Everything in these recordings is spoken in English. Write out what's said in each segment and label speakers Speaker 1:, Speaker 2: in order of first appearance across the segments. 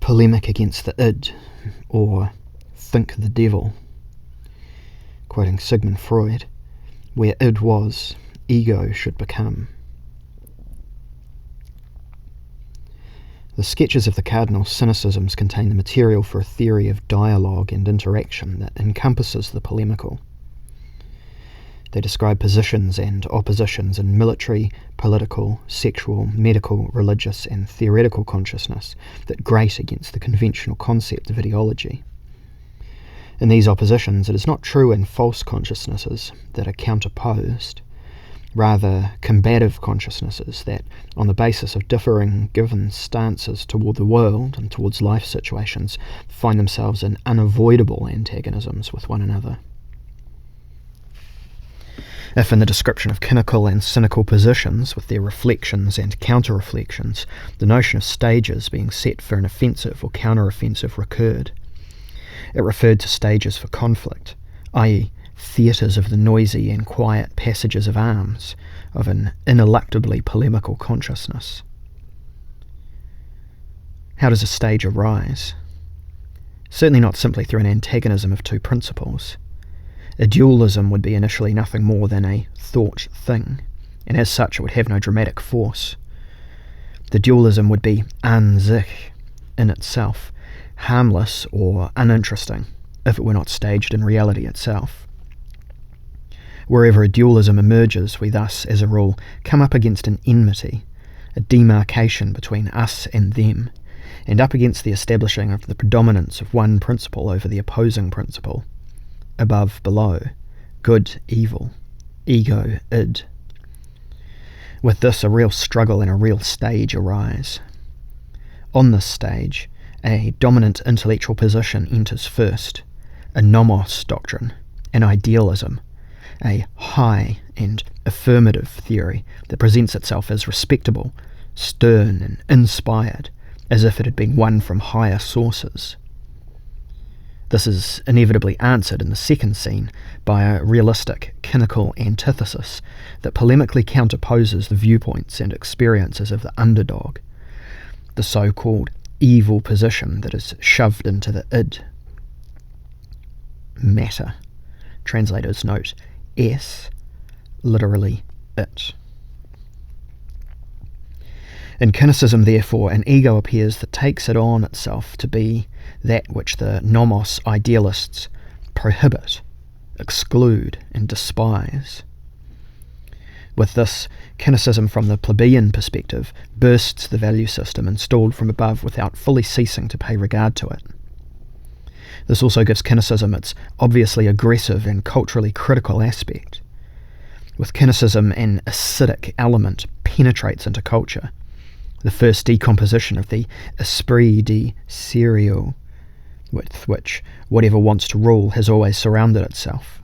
Speaker 1: Polemic against the id, or think the devil. Quoting Sigmund Freud, where id was, ego should become. The sketches of the cardinal cynicisms contain the material for a theory of dialogue and interaction that encompasses the polemical. They describe positions and oppositions in military, political, sexual, medical, religious, and theoretical consciousness that grate against the conventional concept of ideology. In these oppositions, it is not true and false consciousnesses that are counterposed, rather combative consciousnesses that, on the basis of differing given stances toward the world and towards life situations, find themselves in unavoidable antagonisms with one another. If in the description of cynical and cynical positions, with their reflections and counter-reflections, the notion of stages being set for an offensive or counter-offensive recurred, it referred to stages for conflict, i.e., theatres of the noisy and quiet passages of arms of an ineluctably polemical consciousness. How does a stage arise? Certainly not simply through an antagonism of two principles. A dualism would be initially nothing more than a thought thing, and as such it would have no dramatic force. The dualism would be an sich in itself, harmless or uninteresting, if it were not staged in reality itself. Wherever a dualism emerges, we thus, as a rule, come up against an enmity, a demarcation between us and them, and up against the establishing of the predominance of one principle over the opposing principle. Above, below, good, evil, ego, id. With this, a real struggle and a real stage arise. On this stage, a dominant intellectual position enters first, a nomos doctrine, an idealism, a high and affirmative theory that presents itself as respectable, stern and inspired, as if it had been won from higher sources. This is inevitably answered in the second scene by a realistic, cynical antithesis that polemically counterposes the viewpoints and experiences of the underdog, the so-called evil position that is shoved into the id. Matter. Translator's note, S, literally it. In cynicism, therefore, an ego appears that takes it on itself to be that which the nomos idealists prohibit, exclude, and despise. With this, cynicism from the plebeian perspective bursts the value system installed from above without fully ceasing to pay regard to it. This also gives cynicism its obviously aggressive and culturally critical aspect. With cynicism, an acidic element penetrates into culture, the first decomposition of the esprit de serio with which whatever wants to rule has always surrounded itself.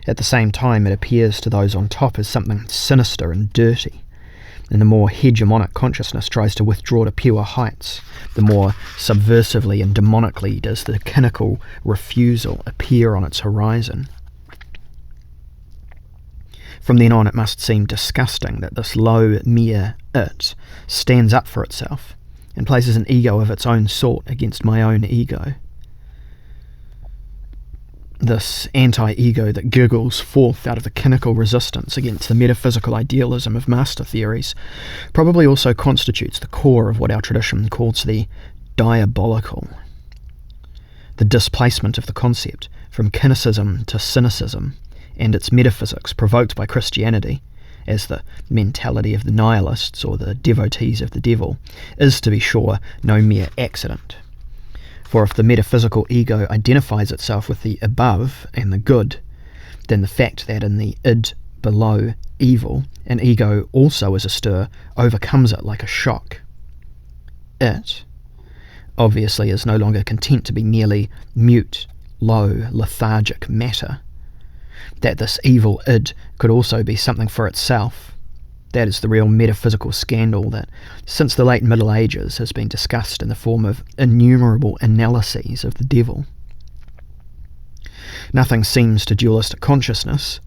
Speaker 1: At the same time, it appears to those on top as something sinister and dirty, and the more hegemonic consciousness tries to withdraw to pure heights, the more subversively and demonically does the cynical refusal appear on its horizon. From then on, it must seem disgusting that this low, mere it stands up for itself and places an ego of its own sort against my own ego. This anti-ego that giggles forth out of the cynical resistance against the metaphysical idealism of master theories probably also constitutes the core of what our tradition calls the diabolical. The displacement of the concept from cynicism to cynicism and its metaphysics provoked by Christianity, as the mentality of the nihilists or the devotees of the devil, is, to be sure, no mere accident. For if the metaphysical ego identifies itself with the above and the good, then the fact that in the id below evil, an ego also is astir overcomes it like a shock. It, obviously, is no longer content to be merely mute, low, lethargic matter. That this evil id could also be something for itself, that is the real metaphysical scandal that, since the late Middle Ages, has been discussed in the form of innumerable analyses of the devil. Nothing seems to dualistic consciousness,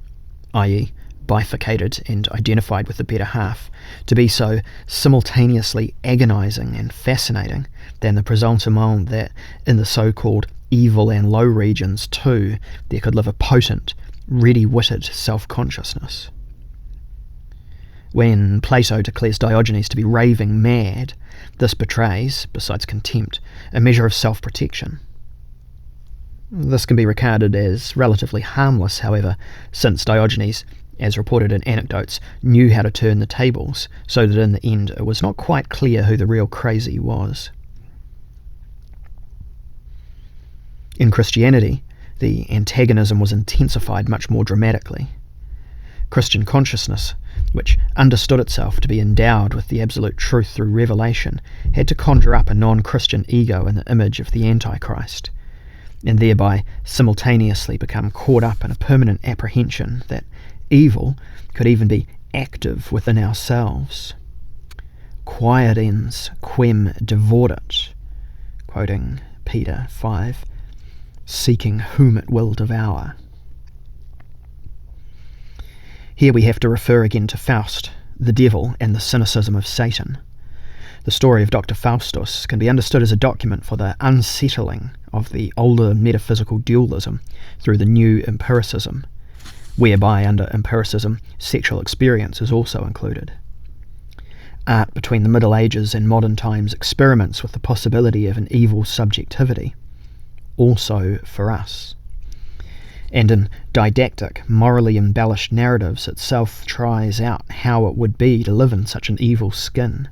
Speaker 1: i.e., bifurcated and identified with the better half, to be so simultaneously agonising and fascinating than the presentiment that in the so-called evil and low regions too there could live a potent, ready-witted self-consciousness. When Plato declares Diogenes to be raving mad, this betrays, besides contempt, a measure of self-protection. This can be regarded as relatively harmless, however, since Diogenes, as reported in anecdotes, knew how to turn the tables, so that in the end it was not quite clear who the real crazy was. In Christianity, the antagonism was intensified much more dramatically. Christian consciousness, which understood itself to be endowed with the absolute truth through revelation, had to conjure up a non-Christian ego in the image of the Antichrist, and thereby simultaneously become caught up in a permanent apprehension that evil could even be active within ourselves. Quietens quem devorat, quoting Peter 5, seeking whom it will devour. Here we have to refer again to Faust, the devil, and the cynicism of Satan. The story of Dr. Faustus can be understood as a document for the unsettling of the older metaphysical dualism through the new empiricism, whereby under empiricism sexual experience is also included. Art between the Middle Ages and modern times experiments with the possibility of an evil subjectivity, also for us. And in didactic, morally embellished narratives itself tries out how it would be to live in such an evil skin,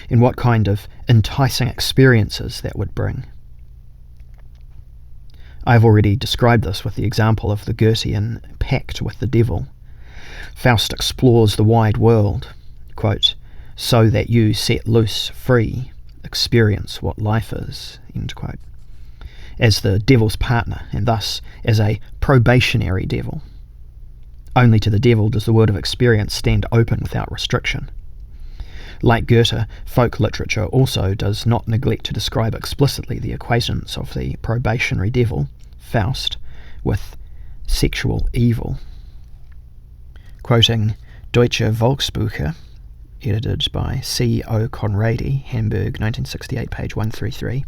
Speaker 1: and what kind of enticing experiences that would bring. I have already described this with the example of the Goethean pact with the devil. Faust explores the wide world, quote, so that you set loose, free, experience what life is, end quote, as the devil's partner, and thus as a probationary devil. Only to the devil does the world of experience stand open without restriction. Like Goethe, folk literature also does not neglect to describe explicitly the acquaintance of the probationary devil, Faust, with sexual evil. Quoting Deutsche Volksbücher, edited by C. O. Conradi, Hamburg, 1968, page 133.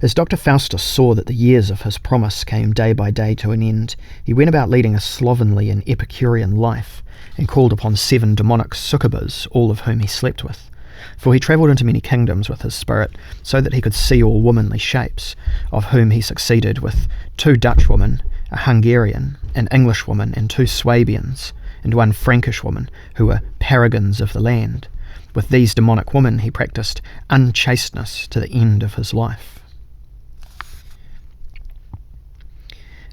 Speaker 1: As Dr. Faustus saw that the years of his promise came day by day to an end, he went about leading a slovenly and Epicurean life, and called upon 7 demonic succubas, all of whom he slept with. For he travelled into many kingdoms with his spirit, so that he could see all womanly shapes, of whom he succeeded with 2 Dutch women, a Hungarian, an English woman, and 2 Swabians, and 1 Frankish woman, who were paragons of the land. With these demonic women he practised unchasteness to the end of his life.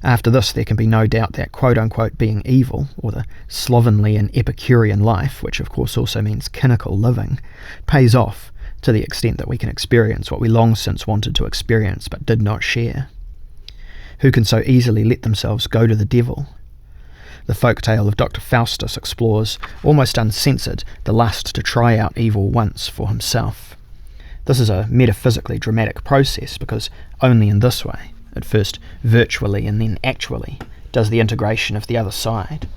Speaker 1: After this, there can be no doubt that quote-unquote being evil, or the slovenly and Epicurean life, which of course also means cynical living, pays off to the extent that we can experience what we long since wanted to experience but did not share. Who can so easily let themselves go to the devil? The folk tale of Dr. Faustus explores, almost uncensored, the lust to try out evil once for himself. This is a metaphysically dramatic process, because only in this way, at first virtually and then actually, does the integration of the other side,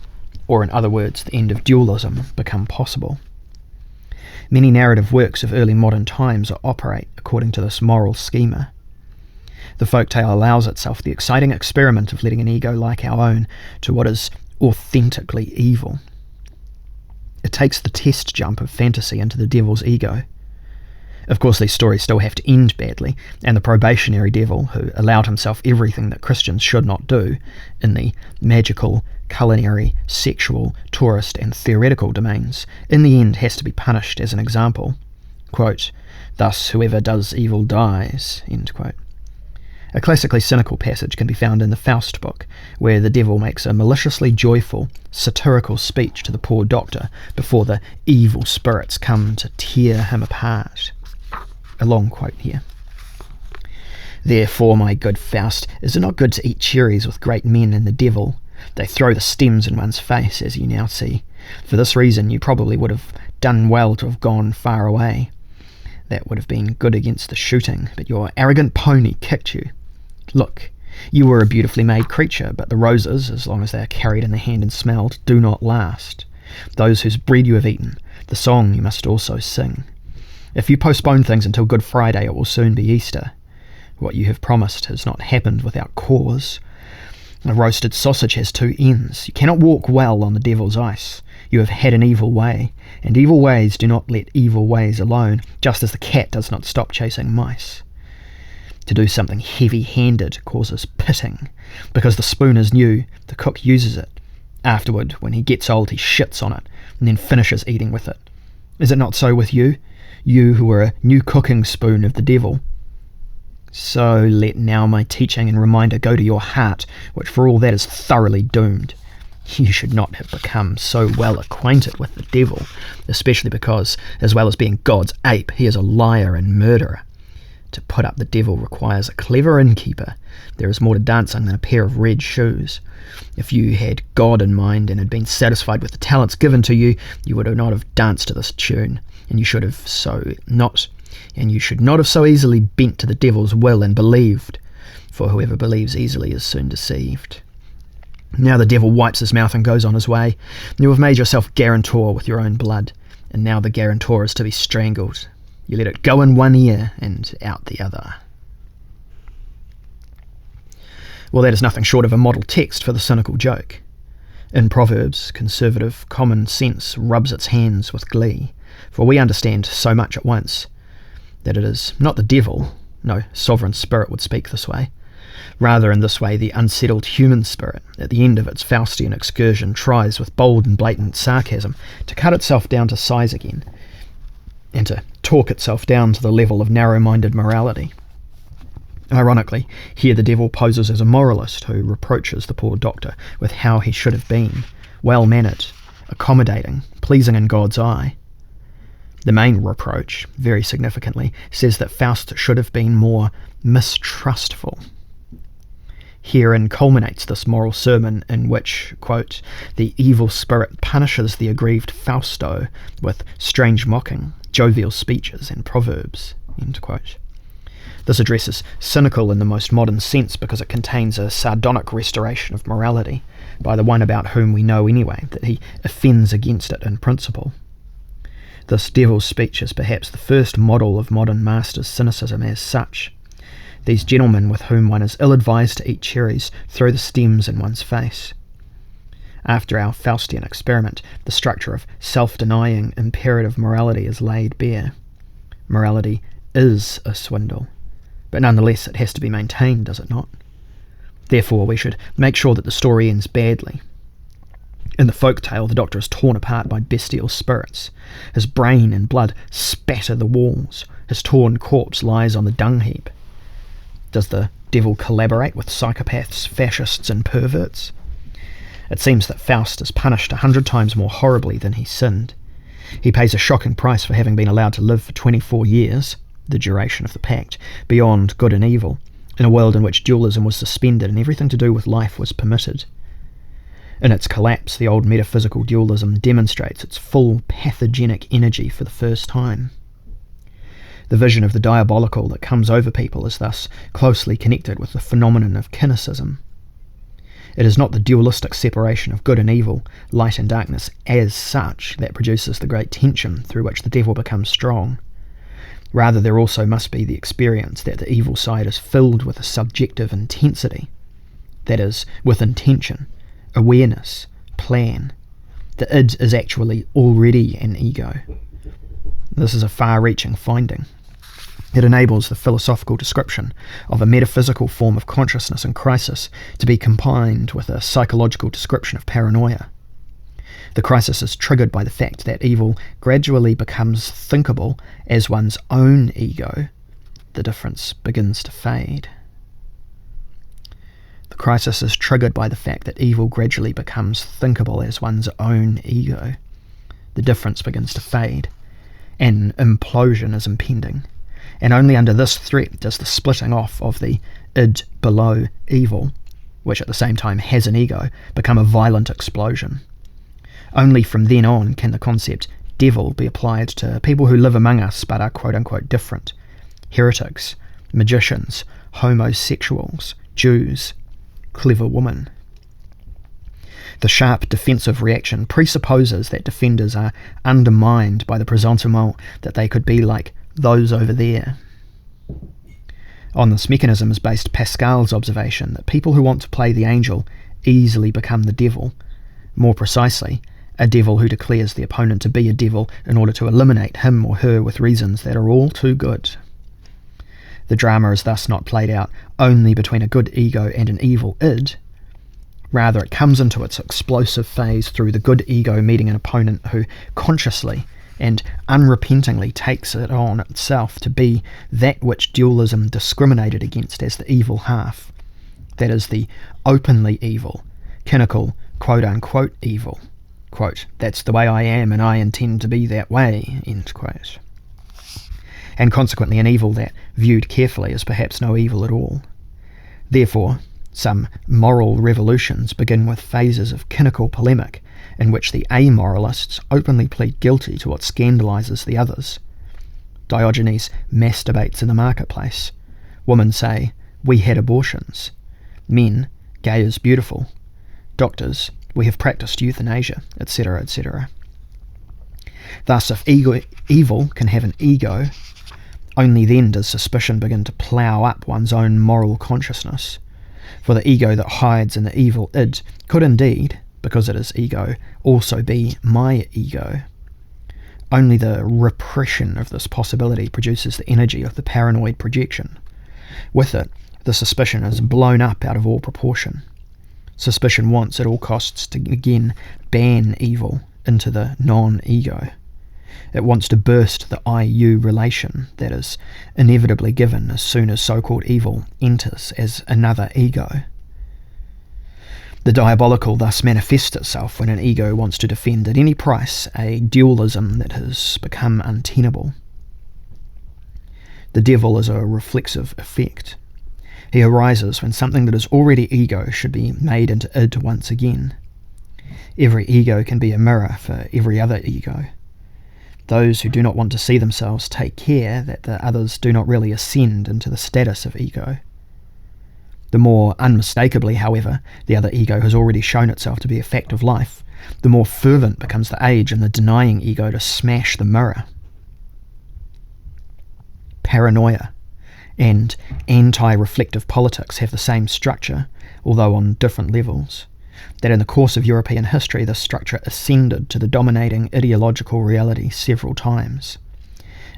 Speaker 1: or in other words, the end of dualism, become possible. Many narrative works of early modern times operate according to this moral schema. The folktale allows itself the exciting experiment of letting an ego like our own to what is authentically evil. It takes the test jump of fantasy into the devil's ego. Of course, these stories still have to end badly, and the probationary devil, who allowed himself everything that Christians should not do in the magical, culinary, sexual, tourist, and theoretical domains, in the end has to be punished as an example. Quote, thus whoever does evil dies, end quote. A classically cynical passage can be found in the Faust book, where the devil makes a maliciously joyful, satirical speech to the poor doctor before the evil spirits come to tear him apart. A long quote here. Therefore, my good Faust, is it not good to eat cherries with great men and the devil? They throw the stems in one's face, as you now see. For this reason you probably would have done well to have gone far away. That would have been good against the shooting, but your arrogant pony kicked you. Look, You were a beautifully made creature, but the roses, as long as they are carried in the hand and smelled, do not last. Those whose bread you have eaten, the song you must also sing. If you postpone things until Good Friday, it will soon be Easter. What you have promised has not happened without cause. A roasted sausage has two ends. You cannot walk well on the devil's ice. You have had an evil way, and evil ways do not let evil ways alone, just as the cat does not stop chasing mice. To do something heavy-handed causes pitting. Because the spoon is new, the cook uses it. Afterward, when he gets old, he shits on it, and then finishes eating with it. Is it not so with you? You who are a new cooking spoon of the devil. So let now my teaching and reminder go to your heart, which for all that is thoroughly doomed. You should not have become so well acquainted with the devil, especially because, as well as being God's ape, he is a liar and murderer. To put up the devil requires a clever innkeeper. There is more to dancing than a pair of red shoes. If you had God in mind and had been satisfied with the talents given to you, you would not have danced to this tune, and you should not have so easily bent to the devil's will and believed, for whoever believes easily is soon deceived. Now the devil wipes his mouth and goes on his way. You have made yourself guarantor with your own blood, and now the guarantor is to be strangled. You let it go in one ear and out the other. Well, that is nothing short of a model text for the cynical joke. In Proverbs, conservative common sense rubs its hands with glee, for we understand so much at once that it is not the devil, no sovereign spirit would speak this way. Rather, in this way, the unsettled human spirit, at the end of its Faustian excursion, tries with bold and blatant sarcasm to cut itself down to size again, and to talk itself down to the level of narrow-minded morality. Ironically, here the devil poses as a moralist who reproaches the poor doctor with how he should have been, well-mannered, accommodating, pleasing in God's eye. The main reproach, very significantly, says that Faust should have been more mistrustful. Herein culminates this moral sermon in which, quote, the evil spirit punishes the aggrieved Fausto with strange mocking, jovial speeches and proverbs, end quote. This address is cynical in the most modern sense because it contains a sardonic restoration of morality by the one about whom we know anyway that he offends against it in principle. This devil's speech is perhaps the first model of modern masters' cynicism as such. These gentlemen with whom one is ill-advised to eat cherries throw the stems in one's face. After our Faustian experiment, the structure of self-denying imperative morality is laid bare. Morality is a swindle, but nonetheless it has to be maintained, does it not? Therefore we should make sure that the story ends badly. In the folk tale, the doctor is torn apart by bestial spirits. His brain and blood spatter the walls. His torn corpse lies on the dung heap. Does the devil collaborate with psychopaths, fascists and perverts? It seems that Faust is punished 100 times more horribly than he sinned. He pays a shocking price for having been allowed to live for 24 years, the duration of the pact, beyond good and evil, in a world in which dualism was suspended and everything to do with life was permitted. In its collapse, the old metaphysical dualism demonstrates its full pathogenic energy for the first time. The vision of the diabolical that comes over people is thus closely connected with the phenomenon of kineticism. It is not the dualistic separation of good and evil, light and darkness as such, that produces the great tension through which the devil becomes strong. Rather, there also must be the experience that the evil side is filled with a subjective intensity, that is, with intention, awareness, plan. The id is actually already an ego. This is a far-reaching finding. It enables the philosophical description of a metaphysical form of consciousness in crisis to be combined with a psychological description of paranoia. The crisis is triggered by the fact that evil gradually becomes thinkable as one's own ego. The difference begins to fade. The crisis is triggered by the fact that evil gradually becomes thinkable as one's own ego. The difference begins to fade. An implosion is impending, and only under this threat does the splitting off of the id below evil, which at the same time has an ego, become a violent explosion. Only from then on can the concept devil be applied to people who live among us but are quote-unquote different. Heretics, magicians, homosexuals, Jews, clever woman. The sharp defensive reaction presupposes that defenders are undermined by the presentiment that they could be like those over there. On this mechanism is based Pascal's observation that people who want to play the angel easily become the devil, more precisely, a devil who declares the opponent to be a devil in order to eliminate him or her with reasons that are all too good. The drama is thus not played out only between a good ego and an evil id. Rather, it comes into its explosive phase through the good ego meeting an opponent who consciously and unrepentingly takes it on itself to be that which dualism discriminated against as the evil half, that is, the openly evil, cynical, quote-unquote evil. Quote, "That's the way I am and I intend to be that way," end quote. And consequently an evil that, viewed carefully, is perhaps no evil at all. Therefore, some moral revolutions begin with phases of cynical polemic in which the amoralists openly plead guilty to what scandalizes the others. Diogenes masturbates in the marketplace. Women say, "We had abortions." Men, "Gay is beautiful." Doctors, "We have practiced euthanasia," etc., etc. Thus, if evil can have an ego, only then does suspicion begin to plough up one's own moral consciousness. For the ego that hides in the evil id could indeed, because it is ego, also be my ego. Only the repression of this possibility produces the energy of the paranoid projection. With it, the suspicion is blown up out of all proportion. Suspicion wants at all costs to again ban evil into the non-ego. It wants to burst the I-you relation that is inevitably given as soon as so-called evil enters as another ego. The diabolical thus manifests itself when an ego wants to defend at any price a dualism that has become untenable. The devil is a reflexive effect. He arises when something that is already ego should be made into id once again. Every ego can be a mirror for every other ego. Those who do not want to see themselves take care that the others do not really ascend into the status of ego. The more unmistakably, however, the other ego has already shown itself to be a fact of life, the more fervent becomes the age in the denying ego to smash the mirror. Paranoia and anti-reflective politics have the same structure, although on different levels. That in the course of European history this structure ascended to the dominating ideological reality several times.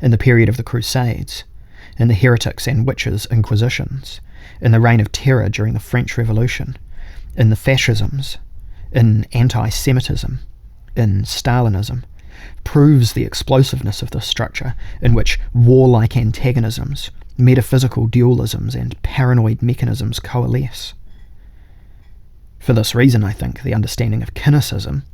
Speaker 1: In the period of the Crusades, in the heretics and witches inquisitions, in the reign of terror during the French Revolution, in the fascisms, in anti-Semitism, in Stalinism, proves the explosiveness of this structure in which warlike antagonisms, metaphysical dualisms and paranoid mechanisms coalesce. For this reason, I think, the understanding of cynicism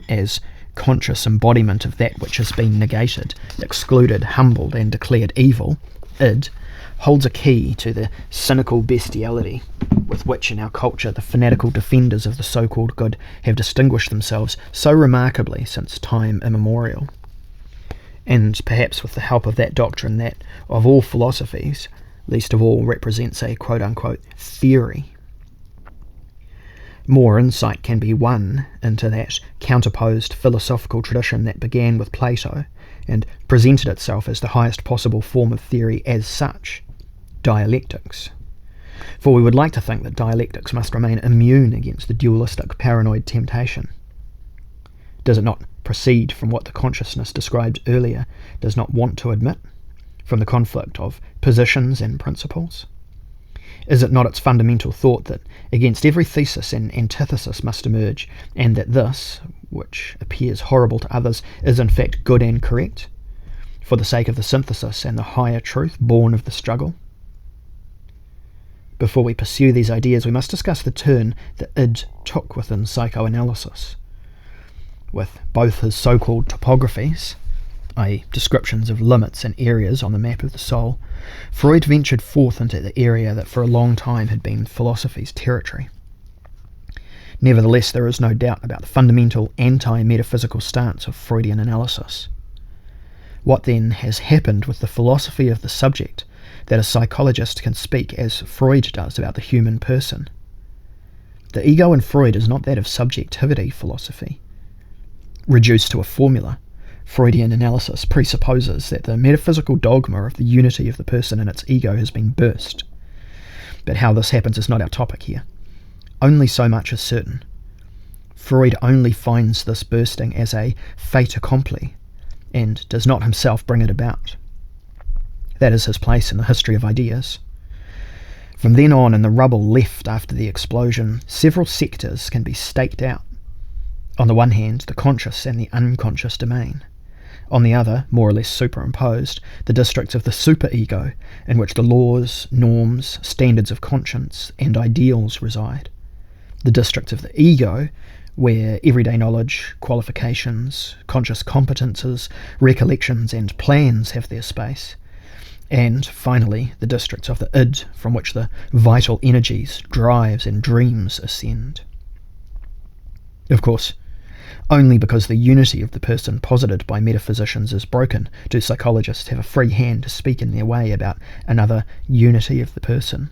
Speaker 1: as conscious embodiment of that which has been negated, excluded, humbled and declared evil, id, holds a key to the cynical bestiality with which in our culture the fanatical defenders of the so-called good have distinguished themselves so remarkably since time immemorial. And perhaps with the help of that doctrine that, of all philosophies, least of all represents a quote-unquote theory. More insight can be won into that counterposed philosophical tradition that began with Plato and presented itself as the highest possible form of theory as such, dialectics. For we would like to think that dialectics must remain immune against the dualistic paranoid temptation. Does it not proceed from what the consciousness described earlier does not want to admit, from the conflict of positions and principles? Is it not its fundamental thought that against every thesis an antithesis must emerge, and that this, which appears horrible to others, is in fact good and correct, for the sake of the synthesis and the higher truth born of the struggle? Before we pursue these ideas, we must discuss the turn that id took within psychoanalysis. With both his so-called topographies, i.e. descriptions of limits and areas on the map of the soul, Freud ventured forth into the area that for a long time had been philosophy's territory. Nevertheless, there is no doubt about the fundamental anti-metaphysical stance of Freudian analysis. What then has happened with the philosophy of the subject that a psychologist can speak as Freud does about the human person. The ego in Freud is not that of subjectivity philosophy. Reduced to a formula, Freudian analysis presupposes that the metaphysical dogma of the unity of the person and its ego has been burst. But how this happens is not our topic here. Only so much is certain. Freud only finds this bursting as a fait accompli, and does not himself bring it about. That is his place in the history of ideas. From then on, in the rubble left after the explosion, several sectors can be staked out. On the one hand, the conscious and the unconscious domain. On the other, more or less superimposed, the districts of the superego, in which the laws, norms, standards of conscience, and ideals reside. The districts of the ego, where everyday knowledge, qualifications, conscious competences, recollections, and plans have their space. And, finally, the districts of the id, from which the vital energies, drives, and dreams ascend. Of course, only because the unity of the person posited by metaphysicians is broken do psychologists have a free hand to speak in their way about another unity of the person.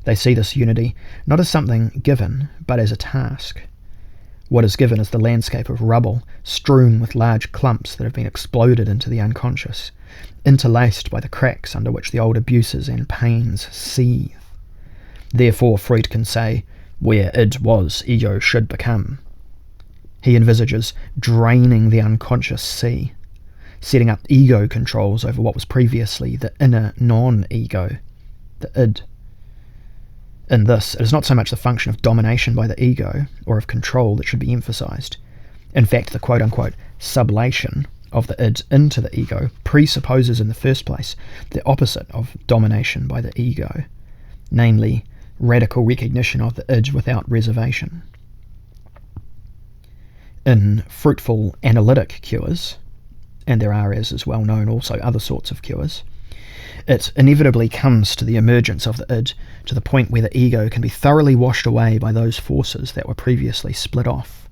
Speaker 1: They see this unity not as something given, but as a task. What is given is the landscape of rubble, strewn with large clumps that have been exploded into the unconscious, interlaced by the cracks under which the old abuses and pains seethe. Therefore Freud can say, where id was, ego should become. He envisages draining the unconscious sea, setting up ego controls over what was previously the inner non-ego, the id. In this, it is not so much the function of domination by the ego, or of control, that should be emphasised. In fact, the quote-unquote sublation of the id into the ego presupposes in the first place the opposite of domination by the ego, namely radical recognition of the id without reservation. In fruitful analytic cures, and there are, as is well known, also other sorts of cures, it inevitably comes to the emergence of the id to the point where the ego can be thoroughly washed away by those forces that were previously split off.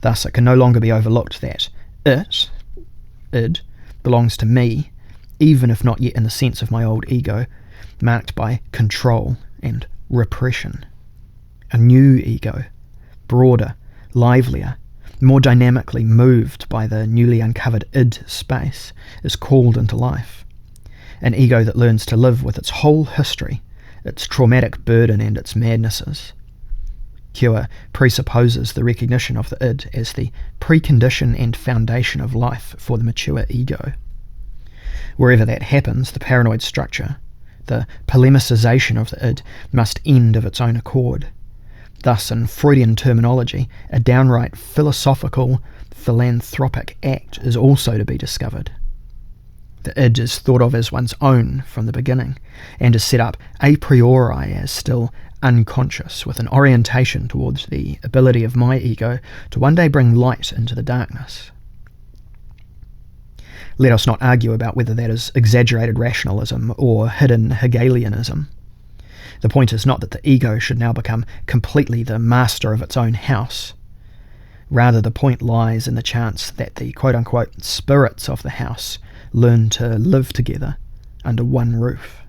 Speaker 1: Thus it can no longer be overlooked that id, belongs to me, even if not yet in the sense of my old ego, marked by control and repression. A new ego, broader, livelier, more dynamically moved by the newly uncovered id space, is called into life. An ego that learns to live with its whole history, its traumatic burden and its madnesses. Cure presupposes the recognition of the id as the precondition and foundation of life for the mature ego. Wherever that happens, the paranoid structure, the polemicization of the id, must end of its own accord. Thus, in Freudian terminology, a downright philosophical, philanthropic act is also to be discovered. The id is thought of as one's own from the beginning, and is set up a priori as still unconscious, with an orientation towards the ability of my ego to one day bring light into the darkness. Let us not argue about whether that is exaggerated rationalism or hidden Hegelianism. The point is not that the ego should now become completely the master of its own house. Rather, the point lies in the chance that the quote-unquote spirits of the house learn to live together under one roof.